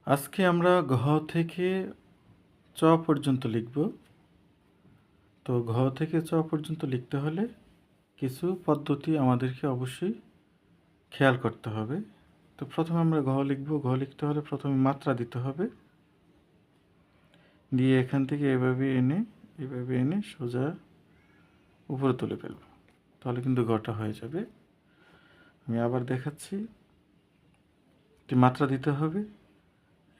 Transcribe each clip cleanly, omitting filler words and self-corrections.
আজকে আমরা ঘ থেকে চ পর্যন্ত লিখব। তো ঘ থেকে চ পর্যন্ত লিখতে হলে কিছু পদ্ধতি আমাদেরকে অবশ্যই খেয়াল করতে হবে। তো প্রথমে আমরা ঘ লিখব। ঘ লিখতে হলে প্রথমে মাত্রা দিতে হবে, দিয়ে এখান থেকে এভাবে এনে সোজা উপরে তুলে ফেলব, তাহলে কিন্তু ঘটা হয়ে যাবে। আমি আবার দেখাচ্ছি। একটি মাত্রা দিতে হবে,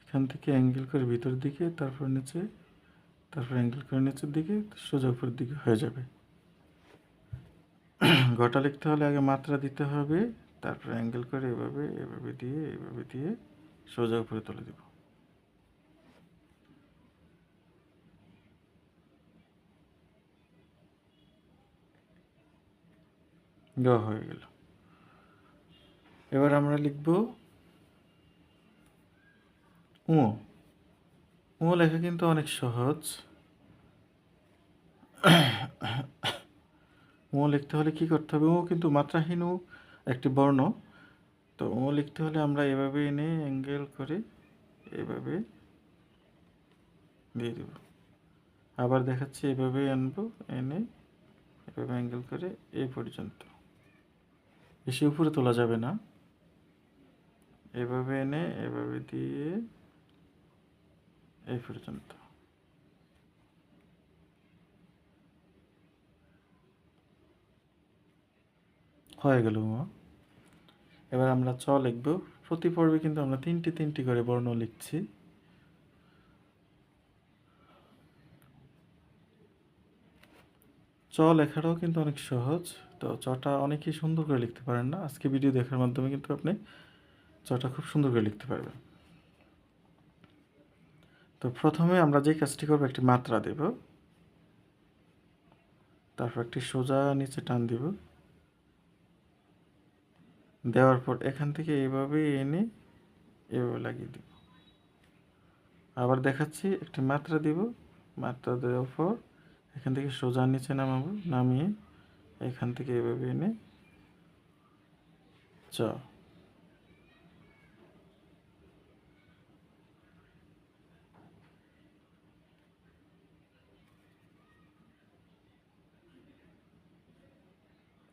এখান থেকে অ্যাঙ্গেল করে ভিতর দিকে, তারপর নিচে, তারপর অ্যাঙ্গেল করে নিচের দিকে, সোজা উপরের দিকে হয়ে যাবে। ঘটা লিখতে হলে আগে মাত্রা দিতে হবে, তারপর অ্যাঙ্গেল করে এভাবে দিয়ে সোজা উপরে তুলে দেব। গ হয়ে গেল। এবার আমরা লিখব উ। উ লেখা কিন্তু অনেক সহজ। উ লিখতে হলে কি করতে হবে? উ কিন্তু মাত্রাহীন উ, একটি বর্ণ। তো ও লিখতে হলে আমরা এভাবে এনে অ্যাঙ্গেল করে এভাবে দিয়ে দেব। আবার দেখাচ্ছি, এভাবে আনবো, এনে এভাবে অ্যাঙ্গেল করে এই পর্যন্ত, বেশি উপরে তোলা যাবে না। এভাবে এনে এভাবে দিয়ে এই পর্যন্ত। হয়ে গেল ও। এবার আমরা চ লিখব। প্রতি পর্বে কিন্তু আমরা তিনটি করে বর্ণ লিখছি। চ লেখাটাও কিন্তু অনেক সহজ। তো চটা অনেকেই সুন্দর করে লিখতে পারেন না। আজকে ভিডিও দেখার মাধ্যমে কিন্তু আপনি চটা খুব সুন্দর করে লিখতে পারবেন। তো প্রথমে আমরা যে কাজটি করবো, একটি মাত্রা দেব, তারপর একটি সোজা নিচে টান দিব, দেওয়ার পর এখান থেকে এইভাবে এনে এভাবে লাগিয়ে দিব। আবার দেখাচ্ছি, একটি মাত্রা দিব, মাত্রা দেওয়ার পর এখান থেকে সোজা নিচে নামাবো, নামিয়ে এখান থেকে এভাবে এনে চ।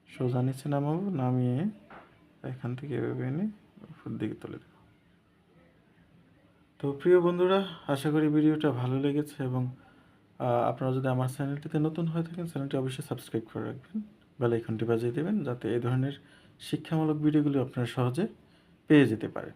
সোজা নিচে নামাবো, নামিয়ে এখান থেকে এভাবে এনে উপর দিকে তুলে দেব। তো প্রিয় বন্ধুরা, আশা করি ভিডিওটা ভালো লেগেছে, এবং আপনারা যদি আমার চ্যানেলটিতে নতুন হয়ে থাকেন, চ্যানেলটি অবশ্যই সাবস্ক্রাইব করে রাখবেন, বেল আইকনটি বাজিয়ে দেবেন, যাতে এই ধরনের শিক্ষামূলক ভিডিওগুলো আপনারা সহজে পেয়ে যেতে পারেন।